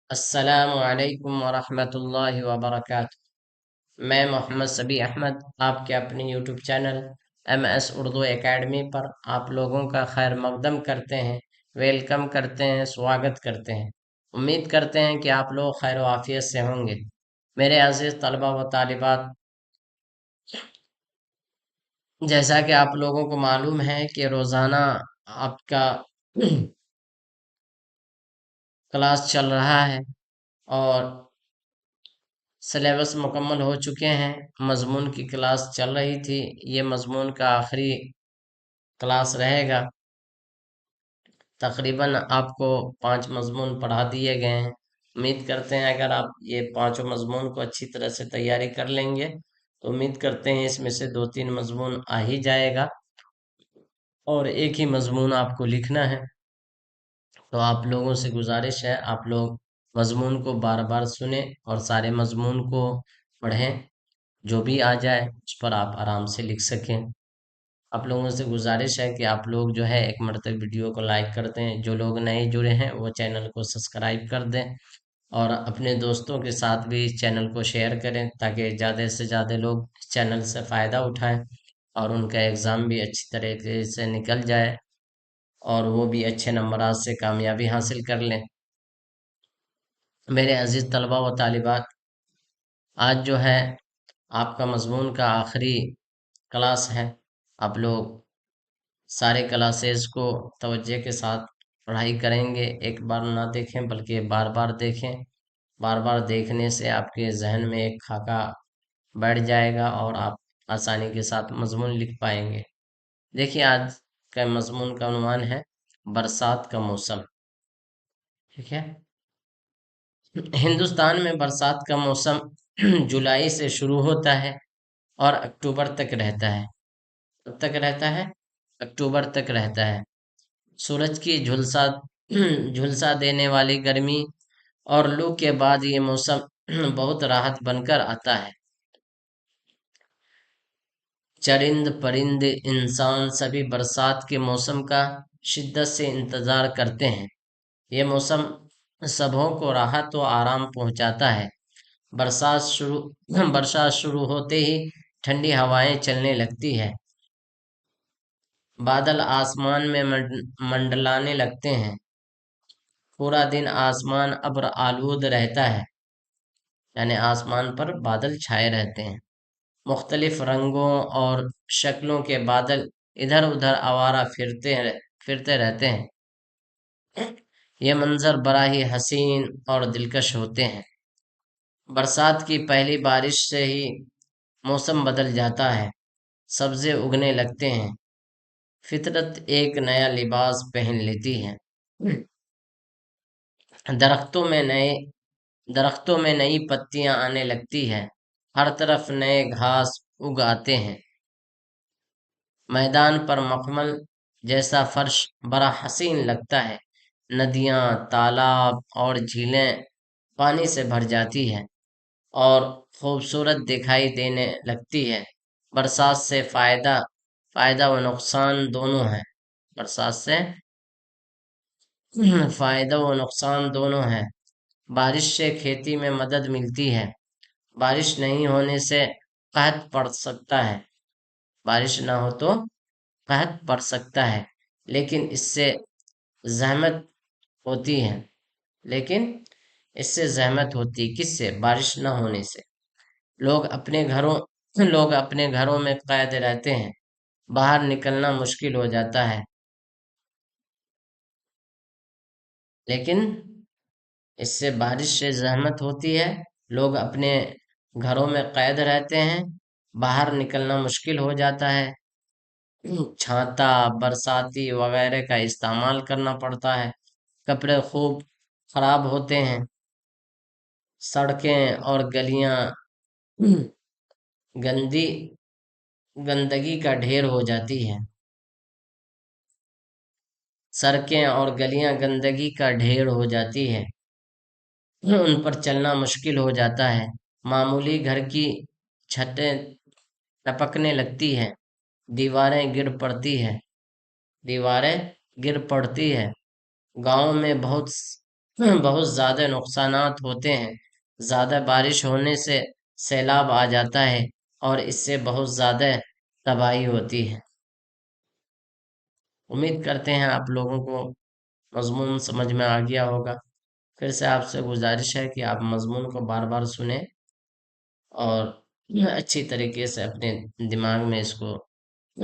السلام علیکم ورحمۃ اللہ وبرکاتہ۔ میں محمد سبی احمد آپ کے اپنے YouTube channel MS Urdu academy پر آپ لوگوں کا خیر مقدم کرتے ہیں، ویلکم کرتے ہیں، سواگت کرتے ہیں۔ امید کرتے ہیں کہ آپ لوگ خیر و عافیت سے ہوں گے۔ میرے عزیز طلبہ و طالبات، جیسا کہ آپ لوگوں کو معلوم ہے کہ روزانہ آپ کا کلاس چل رہا ہے اور سلیبس مکمل ہو چکے ہیں۔ مضمون کی کلاس چل رہی تھی، یہ مضمون کا آخری کلاس رہے گا۔ تقریباً آپ کو 5 مضمون پڑھا دیے گئے ہیں۔ امید کرتے ہیں اگر آپ یہ 5 مضمون کو اچھی طرح سے تیاری کر لیں گے تو امید کرتے ہیں اس میں سے 2-3 مضمون آ ہی جائے گا، اور ایک ہی مضمون آپ کو لکھنا ہے۔ تو آپ لوگوں سے گزارش ہے آپ لوگ مضمون کو بار بار سنیں اور سارے مضمون کو پڑھیں، جو بھی آ جائے اس پر آپ آرام سے لکھ سکیں۔ آپ لوگوں سے گزارش ہے کہ آپ لوگ جو ہے ایک مرتبہ ویڈیو کو لائک کر دیں، جو لوگ نئے جڑے ہیں وہ چینل کو سبسکرائب کر دیں، اور اپنے دوستوں کے ساتھ بھی اس چینل کو شیئر کریں تاکہ زیادہ سے زیادہ لوگ اس چینل سے فائدہ اٹھائیں اور ان کا ایگزام بھی اچھی طریقے سے نکل جائے اور وہ بھی اچھے نمبرات سے کامیابی حاصل کر لیں۔ میرے عزیز طلبہ و طالبات، آج جو ہے آپ کا مضمون کا آخری کلاس ہے۔ آپ لوگ سارے کلاسز کو توجہ کے ساتھ پڑھائی کریں گے، ایک بار نہ دیکھیں بلکہ بار بار دیکھیں۔ بار بار دیکھنے سے آپ کے ذہن میں ایک خاکہ بیٹھ جائے گا اور آپ آسانی کے ساتھ مضمون لکھ پائیں گے۔ دیکھیے، آج کا مضمون کا عنوان ہے برسات کا موسم۔ ٹھیک ہے، ہندوستان میں برسات کا موسم جولائی سے شروع ہوتا ہے اور اکتوبر تک رہتا ہے۔ کب تک رہتا ہے؟ اکتوبر تک رہتا ہے۔ سورج کی جھلسا دینے والی گرمی اور لو کے بعد یہ موسم بہت راحت بن کر آتا ہے۔ چرند پرند انسان سبھی برسات کے موسم کا شدت سے انتظار کرتے ہیں۔ یہ موسم سبھوں کو راحت و آرام پہنچاتا ہے۔ برسات شروع ہوتے ہی ٹھنڈی ہوائیں چلنے لگتی ہے، بادل آسمان میں منڈلانے لگتے ہیں، پورا دن آسمان ابر آلود رہتا ہے، یعنی آسمان پر بادل چھائے رہتے ہیں۔ مختلف رنگوں اور شکلوں کے بادل ادھر ادھر آوارہ پھرتے رہتے ہیں۔ یہ منظر بڑا ہی حسین اور دلکش ہوتے ہیں۔ برسات کی پہلی بارش سے ہی موسم بدل جاتا ہے، سبزے اگنے لگتے ہیں، فطرت ایک نیا لباس پہن لیتی ہے۔ درختوں میں نئی پتیاں آنے لگتی ہیں، ہر طرف نئے گھاس اگ آتے ہیں۔ میدان پر مخمل جیسا فرش بڑا حسین لگتا ہے۔ ندیاں، تالاب اور جھیلیں پانی سے بھر جاتی ہیں اور خوبصورت دکھائی دینے لگتی ہے۔ برسات سے فائدہ و نقصان دونوں ہیں۔ برسات سے فائدہ و نقصان دونوں ہیں۔ بارش سے کھیتی میں مدد ملتی ہے۔ بارش نہیں ہونے سے قحط پڑ سکتا ہے۔ بارش نہ ہو تو قحط پڑ سکتا ہے، لیکن اس سے زحمت ہوتی ہے۔ لیکن اس سے زحمت ہوتی کس سے؟ بارش نہ ہونے سے۔ لوگ اپنے گھروں میں قید رہتے ہیں، باہر نکلنا مشکل ہو جاتا ہے۔ لیکن اس سے بارش سے زحمت ہوتی ہے، لوگ اپنے گھروں میں قید رہتے ہیں، باہر نکلنا مشکل ہو جاتا ہے۔ چھاتا، برساتی وغیرہ کا استعمال کرنا پڑتا ہے۔ کپڑے خوب خراب ہوتے ہیں۔ سڑکیں اور گلیاں گندگی کا ڈھیر ہو جاتی ہے۔ سڑکیں اور گلیاں گندگی کا ڈھیر ہو جاتی ہے، ان پر چلنا مشکل ہو جاتا ہے۔ معمولی گھر کی چھتیں ٹپکنے لگتی ہیں، دیواریں گر پڑتی ہے۔ گاؤں میں بہت زیادہ نقصانات ہوتے ہیں۔ زیادہ بارش ہونے سے سیلاب آ جاتا ہے اور اس سے بہت زیادہ تباہی ہوتی ہے۔ امید کرتے ہیں آپ لوگوں کو مضمون سمجھ میں آ گیا ہوگا۔ پھر سے آپ سے گزارش ہے کہ آپ مضمون کو بار بار سنیں اور اچھی طریقے سے اپنے دماغ میں اس کو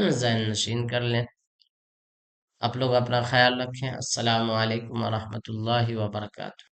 ذہن نشین کر لیں۔ آپ لوگ اپنا خیال رکھیں۔ السلام علیکم ورحمۃ اللہ وبرکاتہ۔